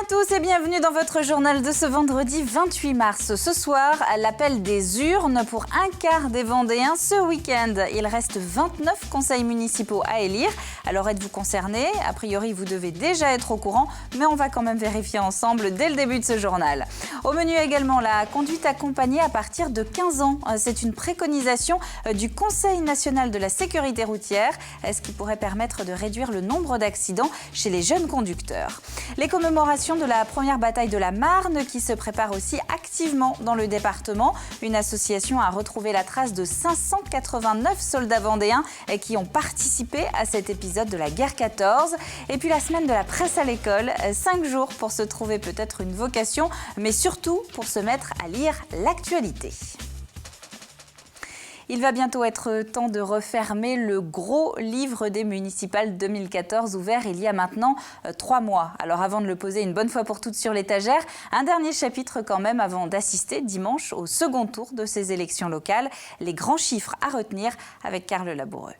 à tous et bienvenue dans votre journal de ce vendredi 28 mars. Ce soir, l'appel des urnes pour un quart des Vendéens ce week-end. Il reste 29 conseils municipaux à élire. Alors êtes-vous concernés? A priori, vous devez déjà être au courant, mais on va quand même vérifier ensemble dès le début de ce journal. Au menu également, la conduite accompagnée à partir de 15 ans. C'est une préconisation du Conseil national de la sécurité routière, ce qui pourrait permettre de réduire le nombre d'accidents chez les jeunes conducteurs. Les commémorations de la première bataille de la Marne qui se prépare aussi activement dans le département. Une association a retrouvé la trace de 589 soldats vendéens qui ont participé à cet épisode de la guerre 14. Et puis la semaine de la presse à l'école, 5 jours pour se trouver peut-être une vocation, mais surtout pour se mettre à lire l'actualité. Il va bientôt être temps de refermer le gros livre des municipales 2014 ouvert il y a maintenant 3 mois. Alors avant de le poser une bonne fois pour toutes sur l'étagère, un dernier chapitre quand même avant d'assister dimanche au second tour de ces élections locales. Les grands chiffres à retenir avec Carl Laboureux.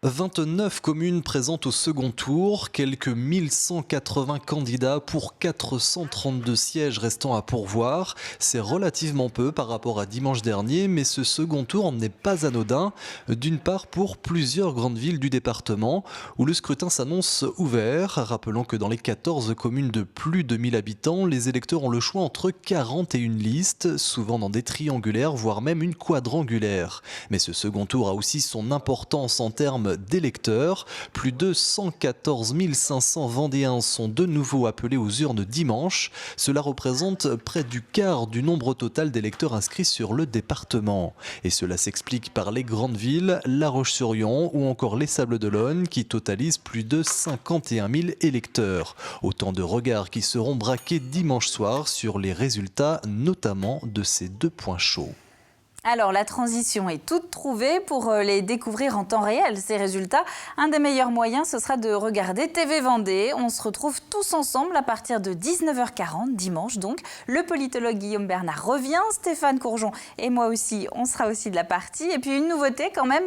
29 communes présentes au second tour, quelques 1180 candidats pour 432 sièges restants à pourvoir. C'est relativement peu par rapport à dimanche dernier, mais ce second tour n'est pas anodin. D'une part pour plusieurs grandes villes du département, où le scrutin s'annonce ouvert. Rappelons que dans les 14 communes de plus de 1000 habitants, les électeurs ont le choix entre 41 listes, souvent dans des triangulaires, voire même une quadrangulaire. Mais ce second tour a aussi son importance en termes d'électeurs. Plus de 114 500 Vendéens sont de nouveau appelés aux urnes dimanche. Cela représente près du quart du nombre total d'électeurs inscrits sur le département. Et cela s'explique par les grandes villes, La Roche-sur-Yon ou encore les Sables-d'Olonne qui totalisent plus de 51 000 électeurs. Autant de regards qui seront braqués dimanche soir sur les résultats, notamment de ces 2 points chauds. Alors, la transition est toute trouvée pour les découvrir en temps réel, ces résultats. Un des meilleurs moyens, ce sera de regarder TV Vendée. On se retrouve tous ensemble à partir de 19h40, dimanche donc. Le politologue Guillaume Bernard revient, Stéphane Courjon et moi aussi, on sera aussi de la partie. Et puis une nouveauté quand même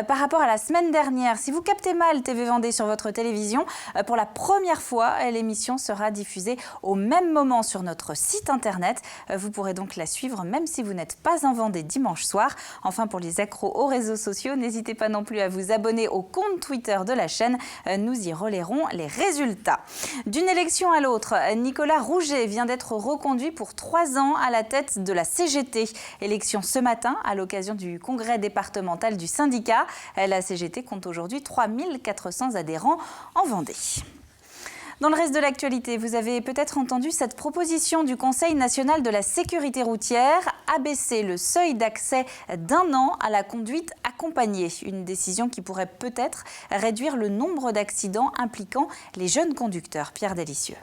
par rapport à la semaine dernière. Si vous captez mal TV Vendée sur votre télévision, pour la première fois, l'émission sera diffusée au même moment sur notre site internet. Vous pourrez donc la suivre même si vous n'êtes pas en Vendée dimanche soir. Enfin, pour les accros aux réseaux sociaux, n'hésitez pas non plus à vous abonner au compte Twitter de la chaîne. Nous y relayerons les résultats. D'une élection à l'autre, Nicolas Rouget vient d'être reconduit pour 3 ans à la tête de la CGT. Élection ce matin à l'occasion du congrès départemental du syndicat. La CGT compte aujourd'hui 3400 adhérents en Vendée. Dans le reste de l'actualité, vous avez peut-être entendu cette proposition du Conseil national de la sécurité routière, abaisser le seuil d'accès d'1 an à la conduite accompagnée. Une décision qui pourrait peut-être réduire le nombre d'accidents impliquant les jeunes conducteurs. Pierre Delicieux.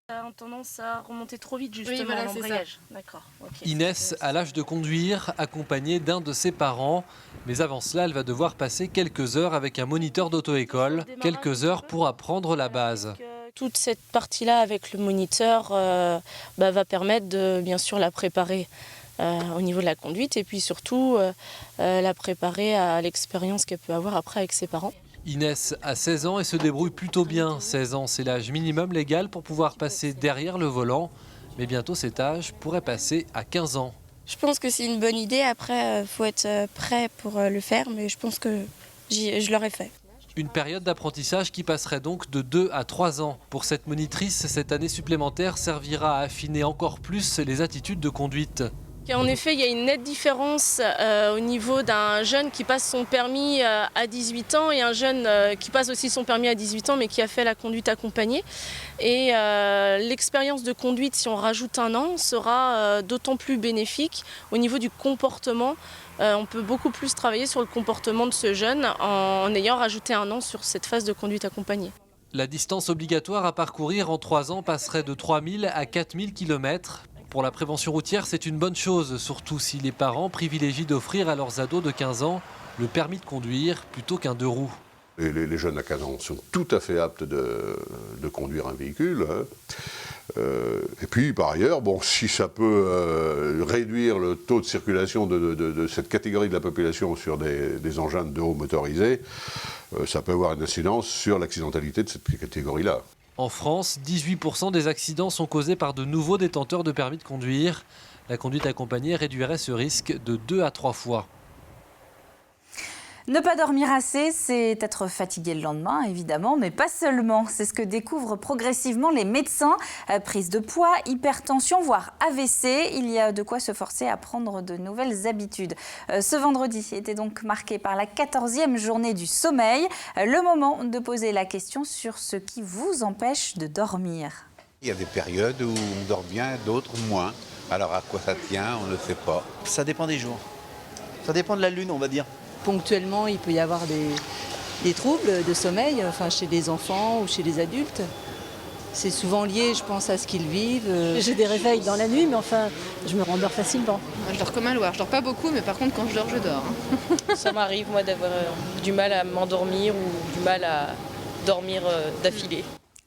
A tendance à remonter trop vite justement l'embrayage. D'accord. Okay. Inès a l'âge de conduire, accompagnée d'un de ses parents. Mais avant cela, elle va devoir passer quelques heures avec un moniteur d'auto-école. Quelques heures pour apprendre la base. Toute cette partie-là avec le moniteur va permettre de bien sûr la préparer au niveau de la conduite et puis surtout la préparer à l'expérience qu'elle peut avoir après avec ses parents. Inès a 16 ans et se débrouille plutôt bien. 16 ans, c'est l'âge minimum légal pour pouvoir passer derrière le volant. Mais bientôt, cet âge pourrait passer à 15 ans. Je pense que c'est une bonne idée. Après, il faut être prêt pour le faire. Mais je pense que je l'aurais fait. Une période d'apprentissage qui passerait donc de 2 à 3 ans. Pour cette monitrice, cette année supplémentaire servira à affiner encore plus les attitudes de conduite. En effet, il y a une nette différence au niveau d'un jeune qui passe son permis à 18 ans et un jeune qui passe aussi son permis à 18 ans mais qui a fait la conduite accompagnée. Et l'expérience de conduite, si on rajoute 1 an, sera d'autant plus bénéfique au niveau du comportement. On peut beaucoup plus travailler sur le comportement de ce jeune en ayant rajouté 1 an sur cette phase de conduite accompagnée. La distance obligatoire à parcourir en 3 ans passerait de 3000 à 4000 km. Pour la prévention routière, c'est une bonne chose, surtout si les parents privilégient d'offrir à leurs ados de 15 ans le permis de conduire plutôt qu'un 2 roues. Les jeunes à 15 ans sont tout à fait aptes de conduire un véhicule. Et puis, par ailleurs, bon, si ça peut réduire le taux de circulation de cette catégorie de la population sur des engins de 2 roues motorisés, ça peut avoir une incidence sur l'accidentalité de cette catégorie-là. En France, 18% des accidents sont causés par de nouveaux détenteurs de permis de conduire. La conduite accompagnée réduirait ce risque de 2 à 3 fois. Ne pas dormir assez, c'est être fatigué le lendemain, évidemment, mais pas seulement. C'est ce que découvrent progressivement les médecins. Prise de poids, hypertension, voire AVC. Il y a de quoi se forcer à prendre de nouvelles habitudes. Ce vendredi était donc marqué par la 14e journée du sommeil. Le moment de poser la question sur ce qui vous empêche de dormir. Il y a des périodes où on dort bien, d'autres moins. Alors à quoi ça tient, on ne sait pas. Ça dépend des jours. Ça dépend de la lune, on va dire. Ponctuellement, il peut y avoir des troubles de sommeil, enfin, chez les enfants ou chez les adultes. C'est souvent lié, je pense, à ce qu'ils vivent. J'ai des réveils dans la nuit, mais enfin, je me rendors facilement. Je dors comme un loir. Je dors pas beaucoup, mais par contre, quand je dors, je dors. Ça m'arrive, moi, d'avoir du mal à m'endormir ou du mal à dormir d'affilée.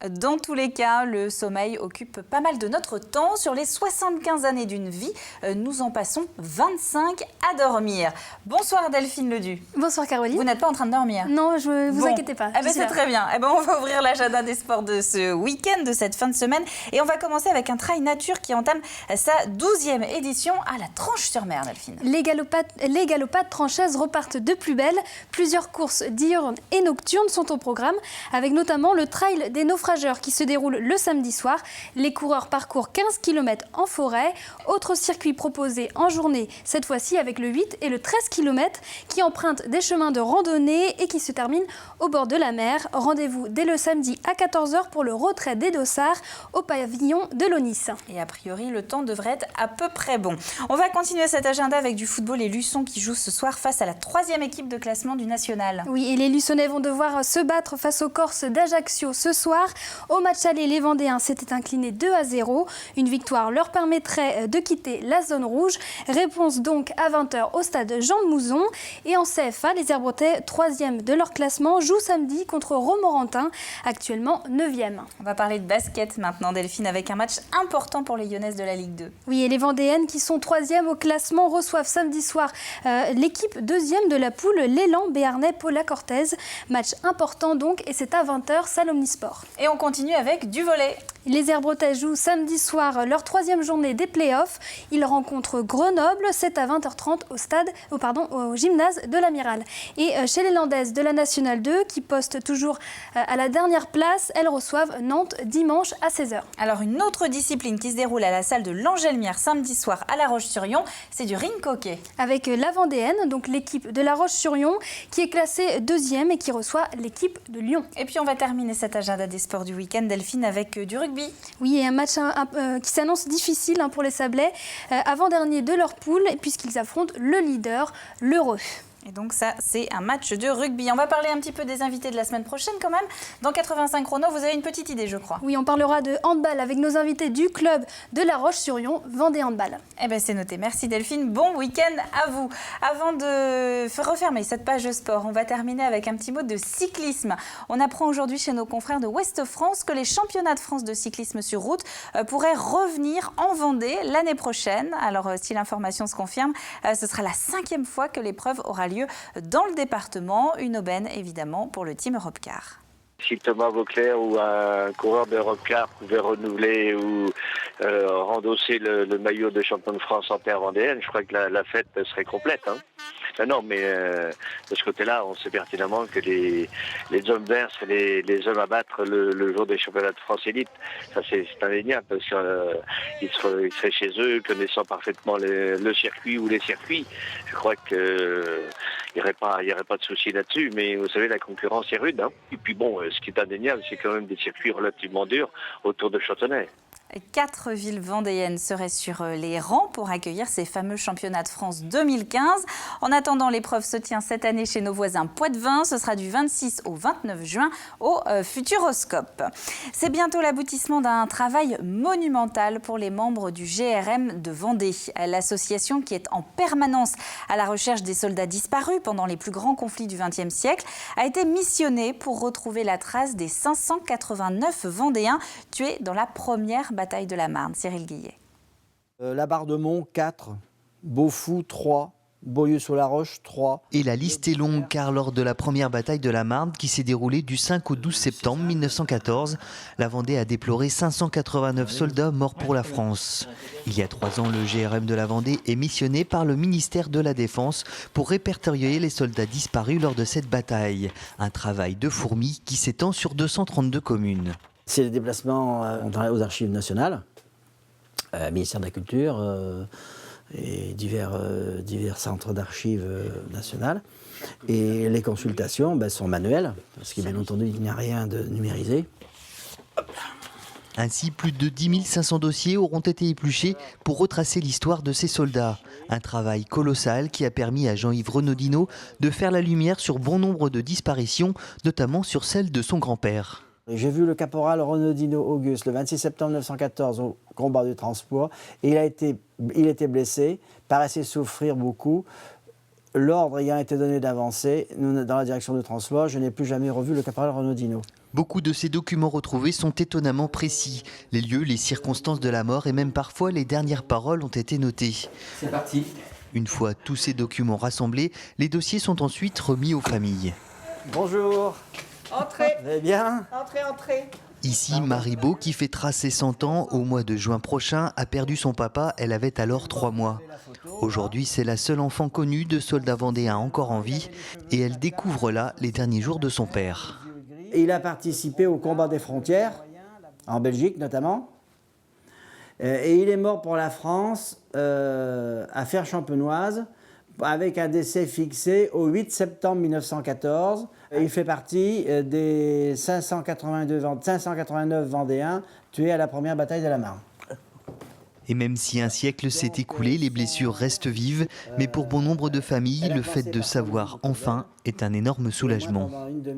Dans tous les cas, le sommeil occupe pas mal de notre temps. Sur les 75 années d'une vie, nous en passons 25 à dormir. Bonsoir Delphine Ledu. Bonsoir Caroline. Vous n'êtes pas en train de dormir? Non, vous inquiétez pas. C'est très bien. On va ouvrir l'agenda des sports de ce week-end, de cette fin de semaine. Et on va commencer avec un trail nature qui entame sa 12e édition à la Tranche-sur-Mer, Delphine. Les galopades tranchaises repartent de plus belle. Plusieurs courses diurnes et nocturnes sont au programme, avec notamment le trail des naufrageurs qui se déroule le samedi soir. Les coureurs parcourent 15 km en forêt. Autre circuit proposé en journée, cette fois-ci avec le 8 et le 13 km qui empruntent des chemins de randonnée et qui se terminent au bord de la mer. Rendez-vous dès le samedi à 14 h pour le retrait des dossards au pavillon de l'Onis. Et a priori, le temps devrait être à peu près bon. On va continuer cet agenda avec du football et Luçon qui joue ce soir face à la 3e équipe de classement du national. Oui, et les Luçonnais vont devoir se battre face aux Corses d'Ajaccio ce soir. Au match aller, les Vendéens s'étaient inclinés 2 à 0. Une victoire leur permettrait de quitter la zone rouge. Réponse donc à 20 h au stade Jean de Mouzon. Et en CFA, les Herbretais, 3e de leur classement, jouent samedi contre Romorantin, actuellement 9e. On va parler de basket maintenant, Delphine, avec un match important pour les Lyonnaises de la Ligue 2. Oui, et les Vendéennes qui sont 3e au classement reçoivent samedi soir l'équipe 2e de la poule, l'élan béarnais Paula Cortez. Match important donc, et c'est à 20 h, salle Omnisport. Et on continue avec du volley. Les Herbretais jouent samedi soir leur 3e journée des playoffs. Ils rencontrent Grenoble, c'est à 20 h 30 au gymnase de l'Amiral. Et chez les Landaises de la Nationale 2, qui postent toujours à la dernière place, elles reçoivent Nantes dimanche à 16 h. Alors une autre discipline qui se déroule à la salle de l'Angelmière samedi soir à La Roche-sur-Yon, c'est du ring hockey. Avec la Vendéenne, donc l'équipe de La Roche-sur-Yon, qui est classée 2e et qui reçoit l'équipe de Lyon. Et puis on va terminer cet agenda des sports du week-end, Delphine, avec du rugby. Oui, et un match qui s'annonce difficile pour les Sablais, avant-dernier de leur poule, puisqu'ils affrontent le leader, l'Heureux. Et donc ça, c'est un match de rugby. On va parler un petit peu des invités de la semaine prochaine quand même. Dans 85 chrono, vous avez une petite idée, je crois. Oui, on parlera de handball avec nos invités du club de La Roche-sur-Yon, Vendée Handball. Eh bien, c'est noté. Merci Delphine. Bon week-end à vous. Avant de refermer cette page de sport, on va terminer avec un petit mot de cyclisme. On apprend aujourd'hui chez nos confrères de Ouest France que les championnats de France de cyclisme sur route pourraient revenir en Vendée l'année prochaine. Alors, si l'information se confirme, ce sera la 5e fois que l'épreuve aura lieu dans le département. Une aubaine, évidemment, pour le team Europcar. Si Thomas Vauclair ou un coureur de Europcar pouvait renouveler ou rendosser le maillot de champion de France en terre vendéenne, je crois que la fête serait complète. Non, mais de ce côté-là, on sait pertinemment que les hommes verts seraient les hommes à battre le jour des championnats de France élite. Ça, c'est indéniable, parce qu'ils seraient chez eux, connaissant parfaitement le circuit ou les circuits. Je crois qu'il n'y aurait pas de souci là-dessus, mais vous savez, la concurrence est rude. Et puis bon, ce qui est indéniable, c'est quand même des circuits relativement durs autour de Châtenay. 4 villes vendéennes seraient sur les rangs pour accueillir ces fameux championnats de France 2015. En attendant, l'épreuve se tient cette année chez nos voisins Poitevin. Ce sera du 26 au 29 juin au Futuroscope. C'est bientôt l'aboutissement d'un travail monumental pour les membres du GRM de Vendée. L'association qui est en permanence à la recherche des soldats disparus pendant les plus grands conflits du XXe siècle a été missionnée pour retrouver la trace des 589 Vendéens tués dans la première bataille de la Marne. Cyril Guillet. La Barre de Mont, 4. Beaufou, 3. Beaulieu-sur-la-Roche, 3. Et la liste est longue car lors de la première bataille de la Marne qui s'est déroulée du 5 au 12 septembre 1914, la Vendée a déploré 589 soldats morts pour la France. Il y a 3 ans, le GRM de la Vendée est missionné par le ministère de la Défense pour répertorier les soldats disparus lors de cette bataille. Un travail de fourmi qui s'étend sur 232 communes. C'est les déplacements aux archives nationales, ministère de la Culture, et divers centres d'archives nationales. Et les consultations sont manuelles, parce que bien entendu, il n'y a rien de numérisé. Ainsi, plus de 10 500 dossiers auront été épluchés pour retracer l'histoire de ces soldats. Un travail colossal qui a permis à Jean-Yves Renaudinot de faire la lumière sur bon nombre de disparitions, notamment sur celle de son grand-père. J'ai vu le caporal Renaudinot Auguste le 26 septembre 1914 au combat du Transpoix. Et il était blessé, paraissait souffrir beaucoup. L'ordre ayant été donné d'avancer dans la direction du Transpoix, je n'ai plus jamais revu le caporal Renaudinot. Beaucoup de ces documents retrouvés sont étonnamment précis. Les lieux, les circonstances de la mort et même parfois les dernières paroles ont été notées. C'est parti. Une fois tous ces documents rassemblés, les dossiers sont ensuite remis aux familles. Bonjour. Entrez. Vous allez bien? Entrez. Ici, Marie Beau, qui fait tracer 100 ans au mois de juin prochain, a perdu son papa, elle avait alors 3 mois. Aujourd'hui, c'est la seule enfant connue de soldats vendéens encore en vie et elle découvre là les derniers jours de son père. Il a participé au combat des frontières, en Belgique notamment, et il est mort pour la France à Fère-Champenoise, avec un décès fixé au 8 septembre 1914. Il fait partie des 589 Vendéens tués à la première bataille de la Marne. Et même si un siècle s'est écoulé, les blessures restent vives. Mais pour bon nombre de familles, le fait de savoir enfin est un énorme soulagement.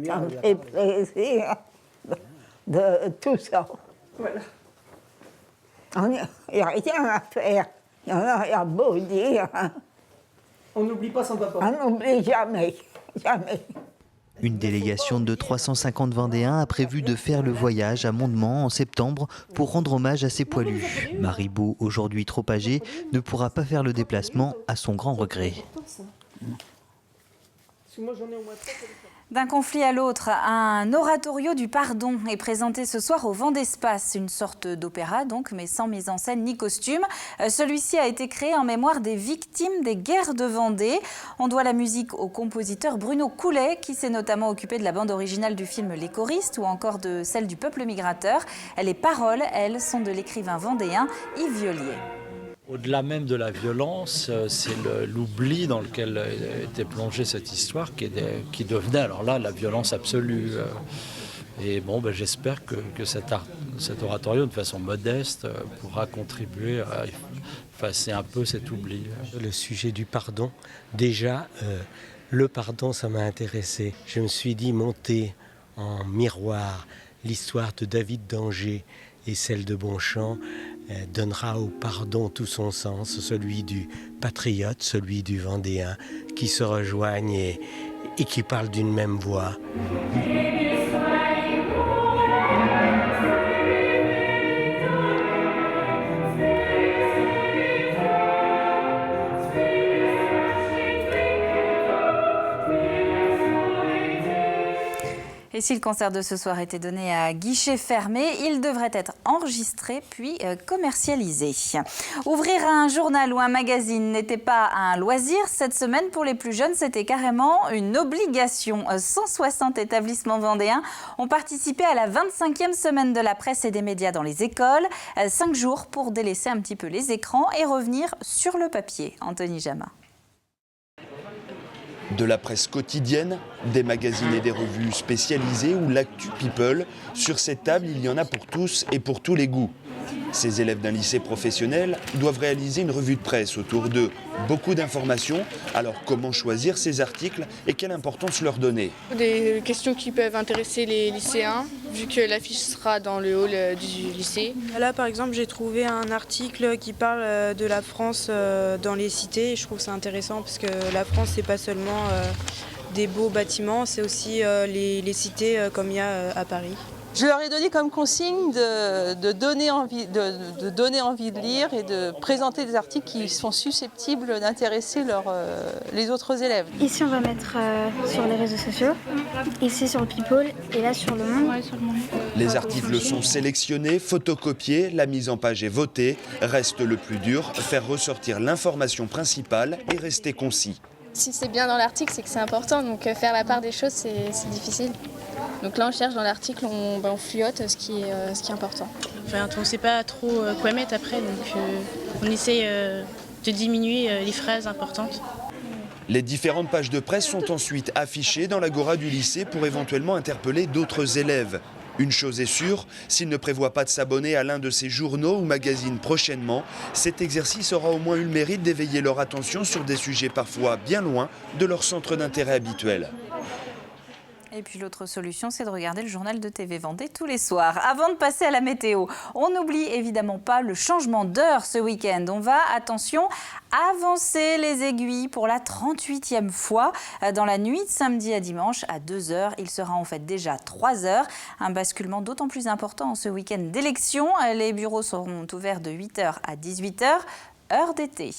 Ça me fait plaisir de tout ça. Voilà. Il n'y a rien à faire. Il y en a beau dire. On n'oublie pas son papa. On n'oublie jamais. Une délégation de 350 Vendéens a prévu de faire le voyage à Mondement en septembre pour rendre hommage à ses poilus. Marie Beau, aujourd'hui trop âgée, ne pourra pas faire le déplacement à son grand regret. D'un conflit à l'autre, un oratorio du pardon est présenté ce soir au Vendespace, une sorte d'opéra donc, mais sans mise en scène ni costume. Celui-ci a été créé en mémoire des victimes des guerres de Vendée. On doit la musique au compositeur Bruno Coulet, qui s'est notamment occupé de la bande originale du film Les Choristes ou encore de celle du Peuple migrateur. Les paroles, elles, sont de l'écrivain vendéen Yves Violier. Au-delà même de la violence, c'est l'oubli dans lequel était plongée cette histoire qui devenait alors là la violence absolue. Et bon, j'espère que cet oratorio, de façon modeste, pourra contribuer à effacer un peu cet oubli. Le sujet du pardon, déjà, le pardon, ça m'a intéressé. Je me suis dit monter en miroir l'histoire de David d'Angers et celle de Bonchamp donnera au pardon tout son sens, celui du patriote, celui du Vendéen, qui se rejoignent et qui parlent d'une même voix. Et si le concert de ce soir était donné à guichet fermé, il devrait être enregistré puis commercialisé. Ouvrir un journal ou un magazine n'était pas un loisir. Cette semaine, pour les plus jeunes, c'était carrément une obligation. 160 établissements vendéens ont participé à la 25e semaine de la presse et des médias dans les écoles. 5 jours pour délaisser un petit peu les écrans et revenir sur le papier. Anthony Jama. De la presse quotidienne, des magazines et des revues spécialisées ou l'actu people, sur cette table, il y en a pour tous et pour tous les goûts. Ces élèves d'un lycée professionnel doivent réaliser une revue de presse autour de beaucoup d'informations. Alors comment choisir ces articles et quelle importance leur donner? Des questions qui peuvent intéresser les lycéens, vu que l'affiche sera dans le hall du lycée. Là par exemple j'ai trouvé un article qui parle de la France dans les cités et je trouve ça intéressant parce que la France c'est pas seulement des beaux bâtiments, c'est aussi les cités comme il y a à Paris. Je leur ai donné comme consigne de donner envie de lire et de présenter des articles qui sont susceptibles d'intéresser les autres élèves. Ici, on va mettre sur les réseaux sociaux, ici sur le People et là sur le Monde. Les articles sont sélectionnés, photocopiés, la mise en page est votée. Reste le plus dur, faire ressortir l'information principale et rester concis. Si c'est bien dans l'article, c'est que c'est important, donc faire la part des choses, c'est difficile. Donc là, on cherche dans l'article, on fluote ce qui est important. Enfin, on ne sait pas trop quoi mettre après, donc on essaie de diminuer les phrases importantes. Les différentes pages de presse sont ensuite affichées dans l'agora du lycée pour éventuellement interpeller d'autres élèves. Une chose est sûre, s'ils ne prévoient pas de s'abonner à l'un de ces journaux ou magazines prochainement, cet exercice aura au moins eu le mérite d'éveiller leur attention sur des sujets parfois bien loin de leur centre d'intérêt habituel. Et puis l'autre solution, c'est de regarder le journal de TV Vendée tous les soirs. Avant de passer à la météo, on n'oublie évidemment pas le changement d'heure ce week-end. On va, attention, avancer les aiguilles pour la 38e fois. Dans la nuit de samedi à dimanche à 2h, il sera en fait déjà 3h. Un basculement d'autant plus important en ce week-end d'élection. Les bureaux seront ouverts de 8h à 18h. Heure d'été.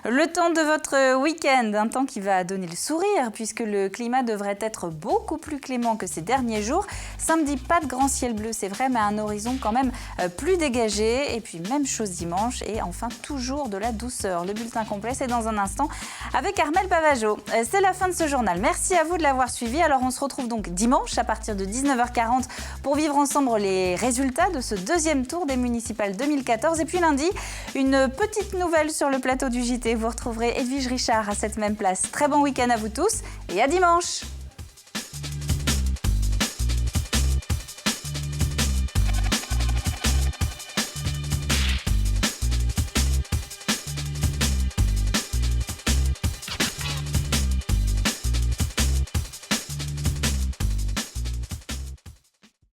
Le temps de votre week-end, un temps qui va donner le sourire puisque le climat devrait être beaucoup plus clément que ces derniers jours. Samedi, pas de grand ciel bleu, c'est vrai, mais un horizon quand même plus dégagé. Et puis même chose dimanche et enfin toujours de la douceur. Le bulletin complet, c'est dans un instant avec Armelle Bavageau. C'est la fin de ce journal. Merci à vous de l'avoir suivi. Alors on se retrouve donc dimanche à partir de 19h40 pour vivre ensemble les résultats de ce deuxième tour des municipales 2014. Et puis lundi, une petite nouvelle sur le plateau du JT. Vous retrouverez Edwige Richard à cette même place. Très bon week-end à vous tous et à dimanche.